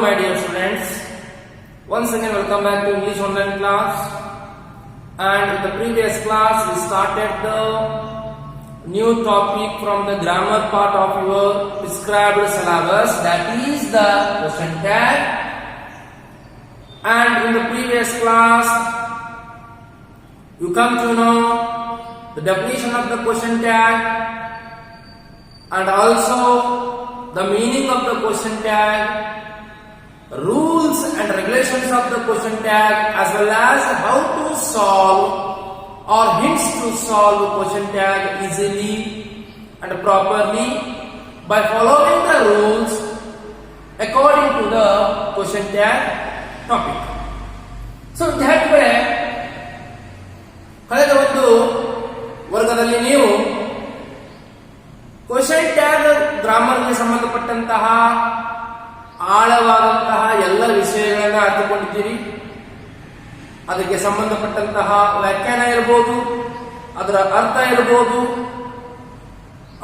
my dear students. Once again welcome back to English online class. And in the previous class we started the new topic from the grammar part of your prescribed syllabus, that is the question tag. And in the previous class you come to know the definition of the question tag and also the meaning of the question tag, rules and regulations of the question tag, as well as how to solve or hints to solve the question tag easily and properly by following the rules according to the question tag topic. So ವಿದ್ಯಾರ್ಥಿಗಳೇ, ಕಳೆದ ಒಂದು ವರ್ಗದಲ್ಲಿ ನೀವು question tag ಗ್ರಾಮರ್ಗೆ ಸಂಬಂಧಪಟ್ಟಂತಹ ಆಳವಾದಂತಹ ಎಲ್ಲ ವಿಷಯಗಳನ್ನ ಅರ್ಥಕೊಂಡಿದ್ದೀರಿ. ಅದಕ್ಕೆ ಸಂಬಂಧಪಟ್ಟಂತಹ ವ್ಯಾಖ್ಯಾನ ಇರಬಹುದು, ಅದರ ಅರ್ಥ ಇರಬಹುದು,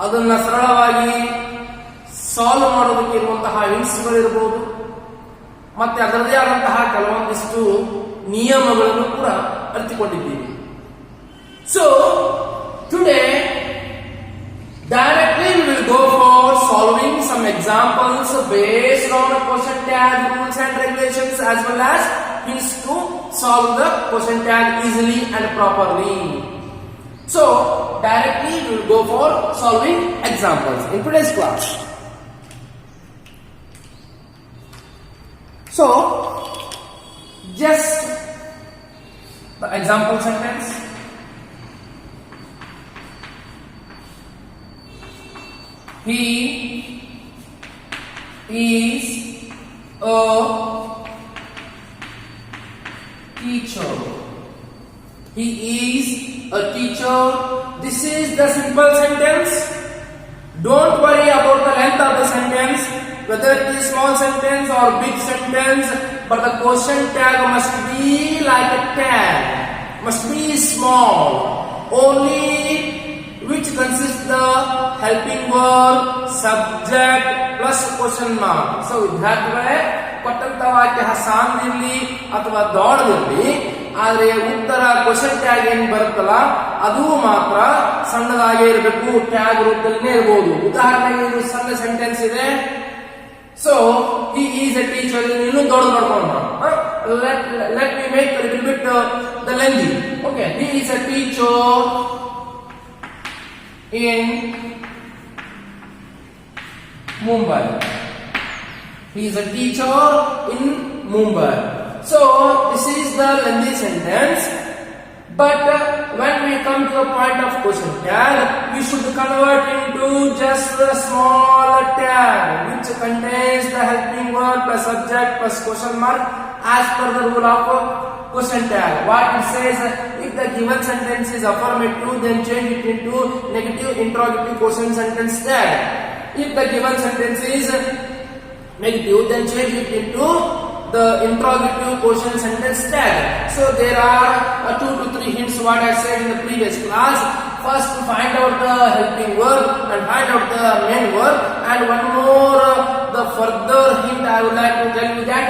ಅದನ್ನ ಸರಳವಾಗಿ ಸಾಲ್ವ್ ಮಾಡೋದಕ್ಕೆ ಇರುವಂತಹ ಹಿಂಟ್ಸ್ಗಳಿರಬಹುದು, ಮತ್ತೆ ಅದರದೇ ಆದಂತಹ ಕೆಲವೊಂದಿಷ್ಟು ನಿಯಮಗಳನ್ನು ಕೂಡ ಅರ್ಥಕೊಂಡಿದ್ದೀರಿ. So today directly we will go for solving some examples based on the question tag rules and regulations, as well as hints to solve the question tag easily and properly. So directly we will go for solving examples in today's class. So just the example sentence. He is a teacher. He is a teacher. This is the simple sentence. Don't worry about the length of the sentence, whether it is small sentence or big sentence, but the question tag must be like a tag, must be small, only which consists the helping verb, subject plus question mark. So ವಿದ್ಯಾರ್ಥಿಗಳೇ, ಕೊಟ್ಟಂತ ವಾಕ್ಯ ಸಾಂದಿರ್ಲಿ ಅಥವಾ ದೊಡ್ಡದಿರ್ಲಿ, ಆದ್ರೆ ಉತ್ತರ question tag ಏನ್ ಬರುತ್ತಲ್ಲ ಅದು ಮಾತ್ರ ಸಣ್ಣದಾಗೇ ಇರಬೇಕು, ಟ್ಯಾಗ್ ರೂಪದಲ್ಲೇ ಇರಬಹುದು. ಉದಾಹರಣೆಗೆ ಇದು ಸಣ್ಣ ಸೆಂಟೆನ್ಸ್ ಇದೆ. So he is a teacher, ಇನ್ನೂ ದೊಡ್ಡ ಮಾಡ್ಕೊಂಡು let me make a little bit the lengthy. Okay, he is a teacher in Mumbai. He is a teacher in Mumbai. So this is the lengthy sentence, but when we come to the point of question tag, we should convert into just a small tag which contains the helping word plus subject plus question mark as per the rule of question tag. What it says, if the given sentence is affirmative, then change it into negative interrogative question sentence tag. If the given sentence is negative, then change it into the interrogative question sentence tag. So there are 2 to 3 hints what I said in the previous class. First, find out the helping verb and find out the main verb. And one more, the further hint I would like to tell you that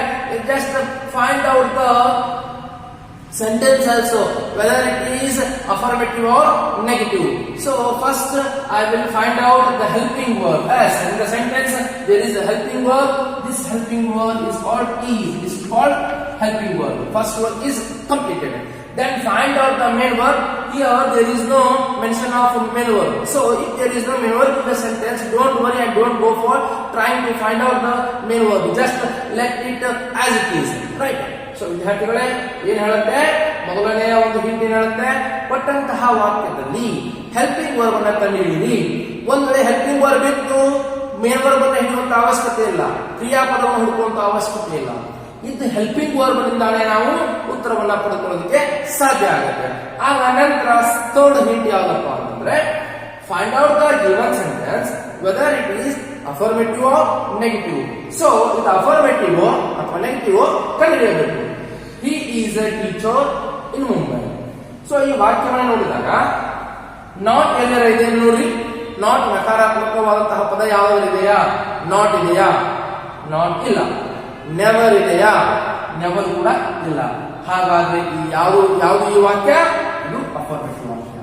just find out the sentence also, whether it is affirmative or negative. So first I will find out the helping verb. As in the sentence there is a helping verb. This helping verb is called is. This is called helping verb. First word is completed. Then find out the main verb. Here there is no mention of main verb. So if there is no main verb in the sentence, don't worry and don't go for trying to find out the main verb. Just let it as it is. Right? So ವಿದ್ಯಾರ್ಥಿಗಳೇ, ಏನ್ ಹೇಳುತ್ತೆ, ಮೊದಲನೆಯ ಒಂದು hint ಏನ್ ಹೇಳುತ್ತೆ, ಕೊಟ್ಟಂತಹ ವಾಕ್ಯದಲ್ಲಿ helping verb ಅನ್ನ ಕಂಡುಹಿಡಿಯಿರಿ. ಒಂದ್ ವೇಳೆ ಹೆಲ್ಪಿಂಗ್ ವರ್ಬ್ ಇತ್ತು, ಮೇನ್ ವರ್ಬ್ ಅನ್ನ ಹಿಡಿಯುವಂತ ಅವಶ್ಯಕತೆ ಇಲ್ಲ, ಕ್ರಿಯಾಪದವನ್ನು ಹುಡುಕುವಂತ ಅವಶ್ಯಕತೆ ಇಲ್ಲ. ಇದು ಹೆಲ್ಪಿಂಗ್ ವರ್ಬ್ ನಿಂದಾನೇ ನಾವು ಉತ್ತರವನ್ನ ಪಡೆದುಕೊಳ್ಳೋದಕ್ಕೆ ಸಾಧ್ಯ ಆಗುತ್ತೆ. ಆಗ ನಂತರ ಥರ್ಡ್ ಹಿಂಟ್ ಯಾವ್ದಪ್ಪ ಅಂತಂದ್ರೆ, find out the given sentence whether it is affirmative or negative. So ಇದು affirmative ಅಥವಾ negative ಕಂಡುಹಿಡಿಯಬೇಕು. He is a teacher in Mumbai. So ಈ ವಾಕ್ಯವನ್ನು ನೋಡಿದಾಗ ನಾಟ್ ಎಲ್ಲರ ಇದೆ ನೋಡಿ, ನಾಟ್ ನಕಾರಾತ್ಮಕವಾದಂತಹ ಪದ ಯಾವುದೋ ಇದೆಯಾ? ನಾಟ್ ಇದೆಯಾ? ನಾಟ್ ಇಲ್ಲ. ನೆವರ್ ಇದೆಯಾ? ನೆವರ್ ಕೂಡ ಇಲ್ಲ. ಹಾಗಾದ್ರೆ ಈ ಯಾವುದು ಈ ವಾಕ್ಯ? ಇದು ಅಫರ್ಮೇಟಿವ್ ವಾಕ್ಯ.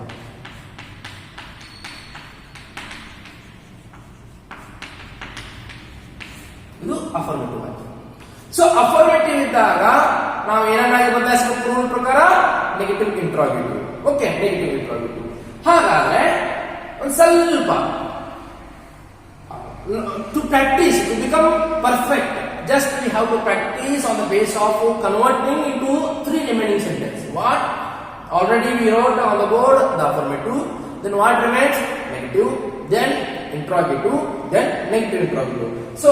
ಇದು ಅಫರ್ಮೇಟಿವ್ ವಾಕ್ಯ. ಸೊ ಅಫರ್ಮೇಟಿವ್ ಇದ್ದಾಗ ನಾವು ಏನನ್ನಾಗಿ ಬದಲಾಯಿಸಬೇಕು? ರೂಲ್ ಪ್ರಕಾರ negative interrogative. Okay, negative interrogative. ಹಾಗಾದ್ರೆ ಒಂದು ಸ್ವಲ್ಪ to practice, to become perfect, just we have to practice on the basis of converting into 3 remaining sentences. What? Already we wrote on the board the affirmative, then what remains? Negative, then interrogative, then negative interrogative. So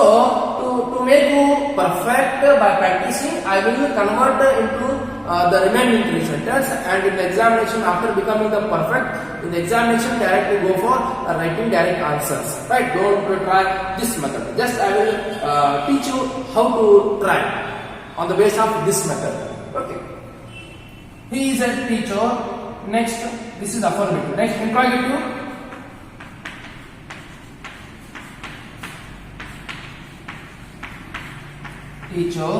to make you perfect by practicing, I will convert into the remaining 3 sentences, and in the examination, after becoming the perfect, in the examination directly go for writing direct answers. Right? Don't try this method. Just I will teach you how to try on the basis of this method. Okay. He is a teacher. Next, this is affirmative. Next, interrogative. Teacher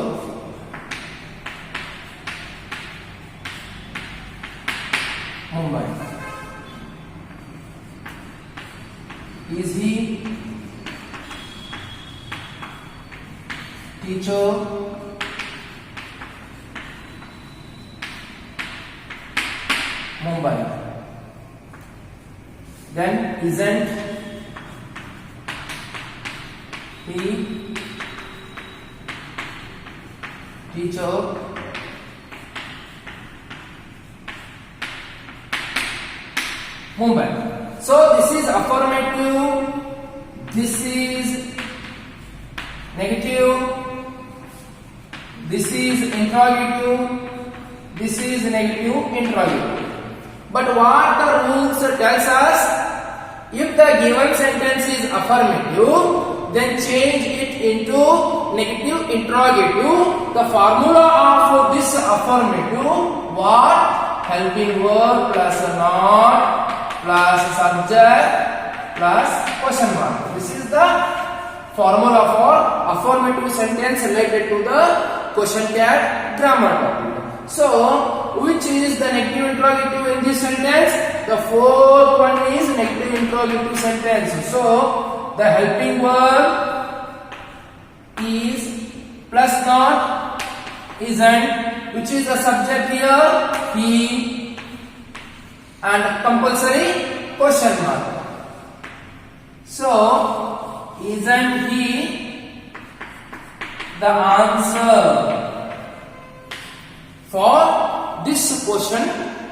Mumbai. Is he teacher Mumbai? Then isn't he teacher Mumbai? So this is affirmative, this is negative, this is interrogative, this is negative interrogative. But what the rules tells us? If the given sentence is affirmative, then change it into negative interrogative. The formula of this affirmative, what? Helping verb plus not plus subject plus question mark. This is the formula for affirmative sentence related to the question tag grammar topic. So, which is the negative interrogative in this sentence? The fourth one is negative interrogative sentence. So, the helping verb is plus not, isn't, which is the subject here? He, and compulsory question mark. So, isn't he the answer for this question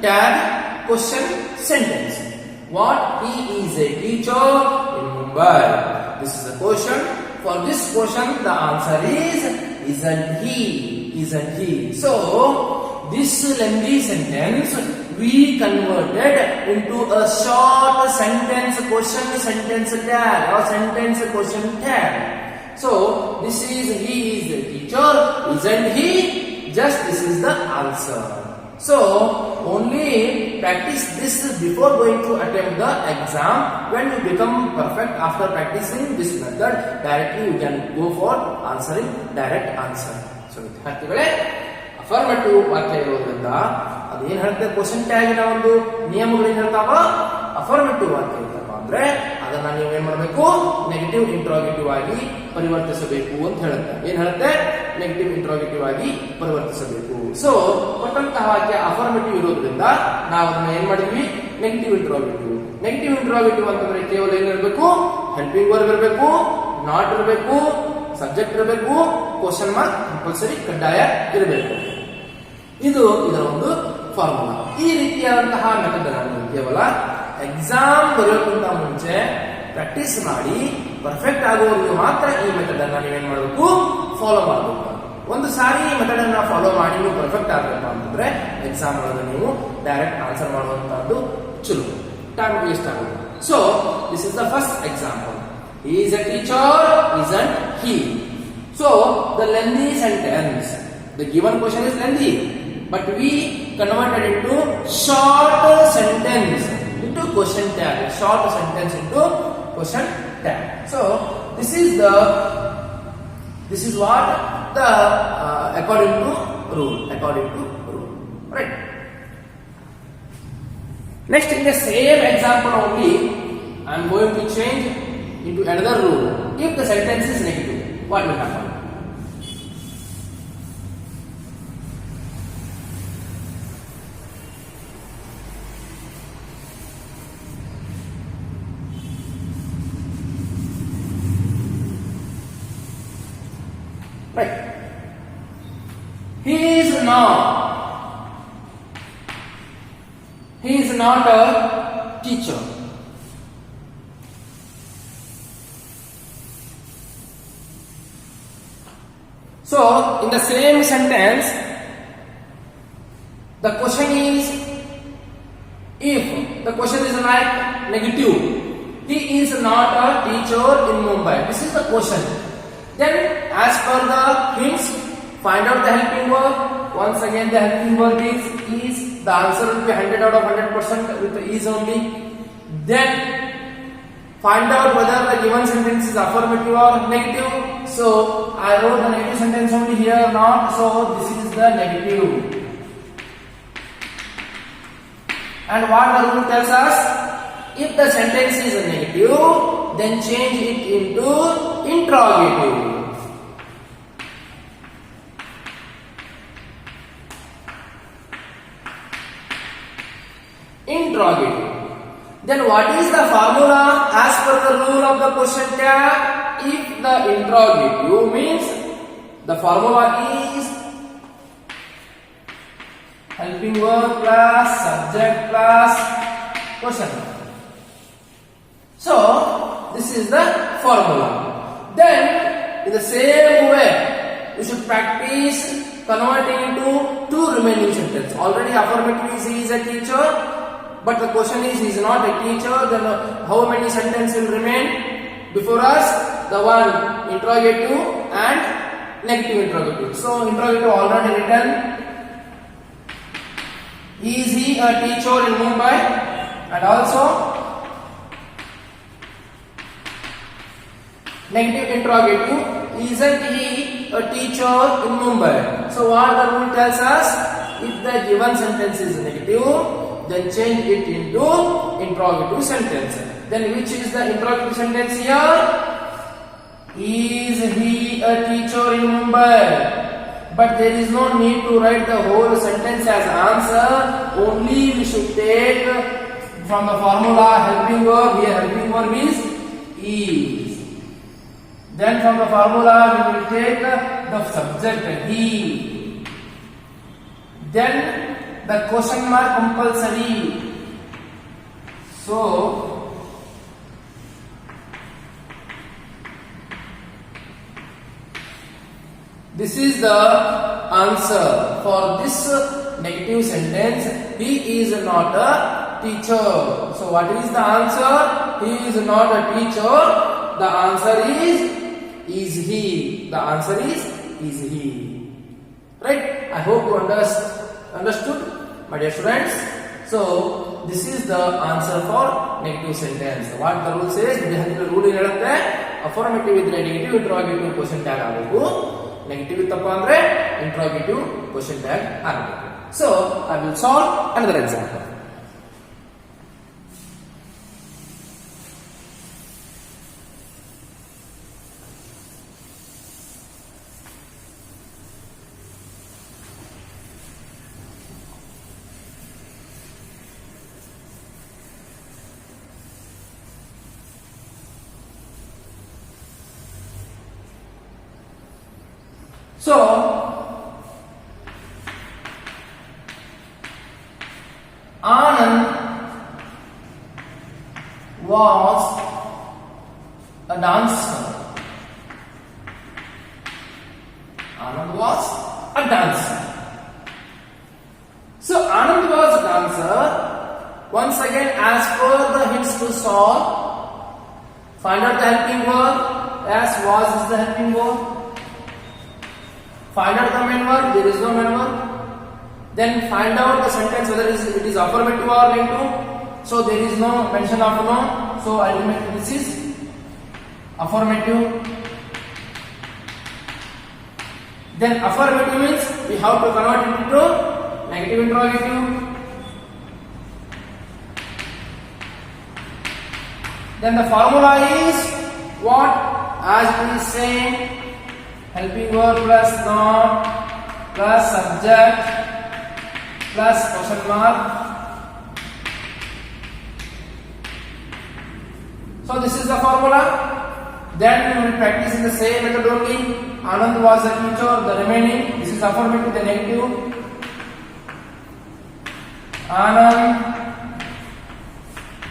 tag question sentence? What? He is a teacher in Mumbai. This is the question. For this question, the answer is isn't he? Isn't he? So, this lengthy sentence we converted into a short sentence question sentence tag or sentence question tag. So, this is he is the teacher, isn't he? Just this is the answer. So, only practice this before going to attempt the exam. When you become perfect after practicing this method, directly you can go for answering direct answer. So, ವಿದ್ಯಾರ್ಥಿಗಳೇ, affirmative ವಾಕ್ಯ ಇರೋದ್ರಿಂದ ಅದೇನ್ ಹೇಳ್ತದೆ, question ಟ್ಯಾಗಿನ ಒಂದು ನಿಯಮಗಳೇನ್ ಹೇಳ್ತಾವ, affirmative ವಾಕ್ಯ ಇರ್ತಪ್ಪ ಅಂದ್ರೆ ಅದನ್ನ ನೀವೇನ್ ಮಾಡಬೇಕು, ನೆಗೆಟಿವ್ ಇಂಟ್ರಾಗೇಟಿವ್ ಆಗಿ ಪರಿವರ್ತಿಸಬೇಕು ಅಂತ ಹೇಳುತ್ತೆ. ಏನ್ ಹೇಳುತ್ತೆ? ನೆಗೆಟಿವ್ ಇಂಟ್ರಾಗೇಟಿವ್ ಆಗಿ ಪರಿವರ್ತಿಸಬೇಕು. ಸೊ ಕೊಟ್ಟಂತಹ ವಾಕ್ಯ ಅಫರ್ಮೇಟಿವ್ ಇರೋದ್ರಿಂದ ನಾವು ಅದನ್ನ ಏನ್ ಮಾಡಿದ್ವಿ, ನೆಗೆಟಿವ್ ಇಂಟ್ರಾಗೇಟಿವ್. ನೆಗೆಟಿವ್ ಇಂಟ್ರಾಗೇಟಿವ್ ಅಂತಂದ್ರೆ ಕೇವಲ ಏನಿರಬೇಕು, ಹೆಲ್ಪಿಂಗ್ ವರ್ಬ್ ಇರಬೇಕು, ನಾಟ್ ಇರಬೇಕು, ಸಬ್ಜೆಕ್ಟ್ ಇರಬೇಕು, ಕ್ವಶನ್ ಮಾರ್ಕ್ ಕಂಪಲ್ಸರಿ ಕಡ್ಡಾಯ ಇರಬೇಕು. ಇದು ಇದರ ಒಂದು ಫಾರ್ಮುಲಾ. ಈ ರೀತಿಯಾದಂತಹ ಮೆಥಡ್ ಅನ್ನು ಕೇವಲ ಎಕ್ಸಾಮ್ ಬರೆಯೋಕ್ಕಿಂತ ಮುಂಚೆ ಪ್ರಾಕ್ಟೀಸ್ ಮಾಡಿ ಪರ್ಫೆಕ್ಟ್ ಆಗುವವರಿಗೆ ಮಾತ್ರ ಈ ಮೆಥಡ್ ಅನ್ನ ನೀವೇನ್ ಮಾಡಬೇಕು, ಫಾಲೋ ಮಾಡಬೇಕು. ಒಂದು ಸಾರಿ ಈ ಮೆಥಡ್ ಅನ್ನ ಫಾಲೋ ಮಾಡಿ ನೀವು ಪರ್ಫೆಕ್ಟ್ ಆಗಬೇಕು ಅಂತಂದ್ರೆ ಎಕ್ಸಾಮ್ ಒಳಗೆ ನೀವು ಡೈರೆಕ್ಟ್ ಆನ್ಸರ್ ಮಾಡುವಂತಹದ್ದು ಚಲೋ, ಟೈಮ್ ವೇಸ್ಟ್ ಆಗುತ್ತೆ. So this is the first example. He is a teacher, isn't he? So the lengthy sentence, the given question is lengthy, but we converted it to short sentence into question tag. Short sentence into question tag. So this is what the according to rule. Right. Next, in the same example only, I am going to change into another rule. If the sentence is negative, what will happen? Right. He is not a teacher. So, in the same sentence, the question is, if the question is like negative, he is not a teacher in Mumbai. This is the question. Then, as per the hints, find out the helping verb. Once again, the helping verb is. The answer will be 100 out of 100% with the is only. Then, find out whether the given sentence is affirmative or negative. So, I wrote the negative sentence only here, not. So, this is the negative. And what the rule tells us? If the sentence is negative, then change it into interrogative. Interrogative. Then what is the formula as per the rule of the question tag? If the interrogative means the formula is helping verb plus subject plus question. So this is the formula. Then in the same way we should practice converting into two remaining sentences. Already affirmative is he is a teacher. But the question is, he is not a teacher, then how many sentences will remain before us? The one interrogative and negative interrogative. So, interrogative already written. Is he a teacher in Mumbai? And also, negative interrogative, isn't he a teacher in Mumbai? So, what the rule tells us? If the given sentence is negative, then change it into interrogative sentence. Then which is the interrogative sentence here? Is he a teacher in Mumbai? But there is no need to write the whole sentence as answer. Only we should take from the formula helping verb. Here helping verb is. Then from the formula we will take the subject he. Then the question mark compulsory. So, this is the answer for this negative sentence. He is not a teacher. So, what is the answer? He is not a teacher. The answer is he. The answer is he. Right? I hope you understood, my dear students. So this is the answer for negative sentence. What the rule says? The rule is affirmative iದ್ರೆ negative, interrogative question tag ಆಗಬೇಕು. Negative ಇತ್ತಪ್ಪ ಅಂದ್ರೆ interrogative question tag ಆಗಬೇಕು. So I will solve another example. So, Anand was a dancer. Anand was a dancer. So, Anand was a dancer. Once again, as per the hints to solve, find out the helping verb. As was is the helping verb. Find out the main verb, there is no main verb. Then find out the sentence whether it is affirmative or negative. So there is no mention of no. So ultimately this is affirmative. Then affirmative means we have to convert it into negative interrogative. Then the formula is what? As it is saying, helping verb plus not plus subject plus question mark. So this is the formula. Then we will practice in the same method only. Anand was the teacher. The remaining, this is affirmative, the negative. Anand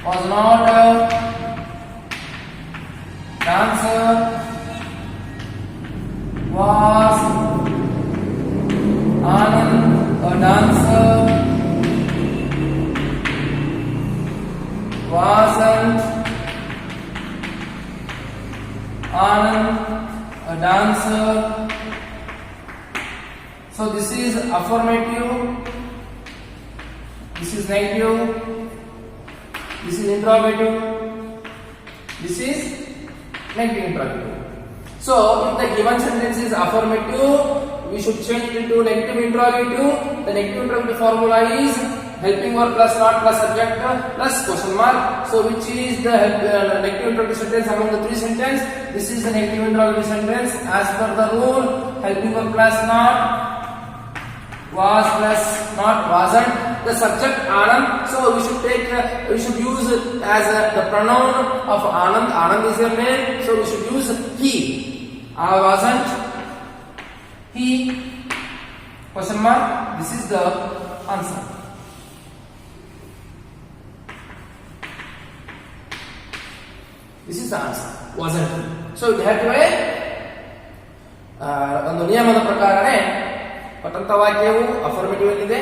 was not a dancer. Was Anand a dancer? Wasn't Anand a dancer? So this is affirmative, this is negative, this is interrogative, this is negative interrogative. So if the given sentence is affirmative, we should change it into negative interrogative. The negative interrogative formula is helping verb plus not plus subject plus question mark. So which is the negative interrogative sentence among the three sentences? This is the negative interrogative sentence. As per the rule, helping verb plus not, was plus not wasn't. The subject Anand. So we should use it as the pronoun of Anand. Anand is your name. So we should use he. I wasn't. He. Question mark. This is the answer. This is the answer. Wasn't. So we have to ಒಂದು ನಿಯಮದ ಪ್ರಕಾರನೇ ಪಠಂತ ವಾಕ್ಯವು affirmative ಇದೆ.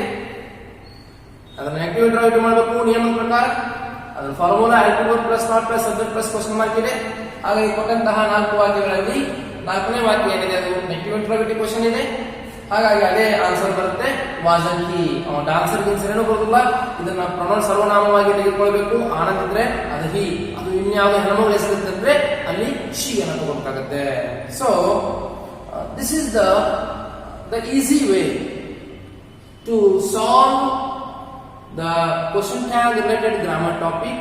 ಅದನ್ನ negative interrogative ಮಾಡಬೇಕು ನಿಯಮದ ಪ್ರಕಾರ. ಅದರ formula helping verb plus not plus subject plus question mark ಇದೆ. ಹಾಗಾಗಿ ಕೊಟ್ಟಂತಹ 4 ವಾಕ್ಯಗಳಲ್ಲಿ 4ನೇ ವಾಕ್ಯ ಏನಿದೆ ಅದು ನೆಗೆಟಿವ್ ಇಂಟರೋಗೇಟಿವ್ ಕ್ವೆಶ್ಚನ್ ಇದೆ. ಹಾಗಾಗಿ ಅದೇ ಆನ್ಸರ್ ಬರುತ್ತೆ. ವಾಸಂಟ್ ಹಿ. ಅವನ ಆನ್ಸರ್ ಗಿನ್ಸರ್ ಏನೂ ಬರೋದಿಲ್ಲ. ಇದನ್ನ ಪ್ರೊನೌನ್ ಸರ್ವನಾಮವಾಗಿ ತೆಗೆದುಕೊಳ್ಬೇಕು. ಆನಂದ್ ಇದ್ರೆ ಅದು ಹಿ. ಅದು ಇನ್ಯಾವುದೋ ಹೆಣ್ಮಗಳು ಹೆಸರಿದ್ದಂದ್ರೆ ಅಲ್ಲಿ ಶಿ ಅನ್ನ ತಗೋಬೇಕಾಗುತ್ತೆ. So this is the easy way to solve the question tag related grammar topic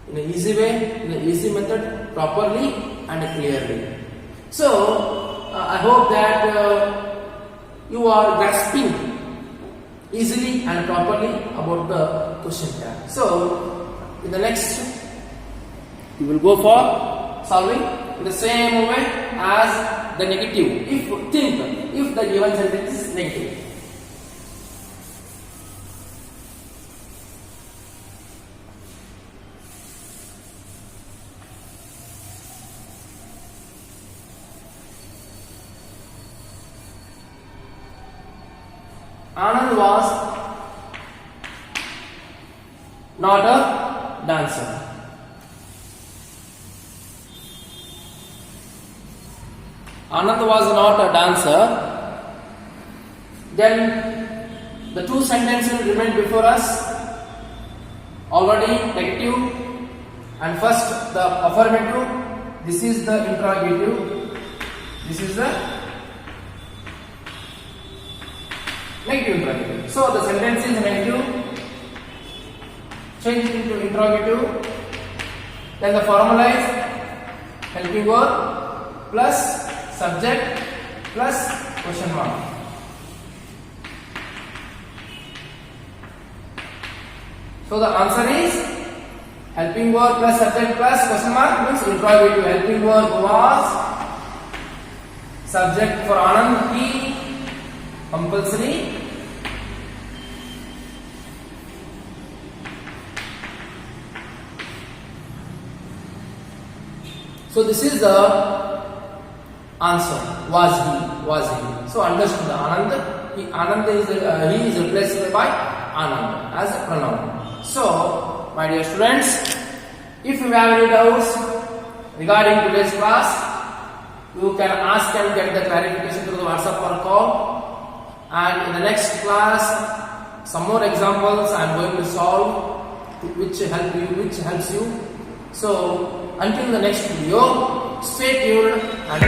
in an easy way, in an easy method, properly and clearly. So I hope that you are grasping easily and properly about the question tag. So in the next you will go for solving in the same way as the negative. If the given sentence is negative. Anand was not a dancer. Anand was not a dancer. Then the two sentences remain before us. Already negative and first the affirmative. This is the interrogative. This is the negative interrogative. So the sentence is negative. Change it into interrogative. Then the formula is helping verb plus subject plus question mark. So the answer is helping verb plus subject plus question mark means interrogative. Helping verb was, subject for Anand he, compulsory, so this is the answer. Was he? So understood the Anand. Anand is he is replaced by Anand as a pronoun. So my dear students, if you have any doubts regarding today's class, you can ask and get the clarification through the WhatsApp or call. And in the next class, some more examples I am going to solve, which helps you. So until the next video, stay tuned and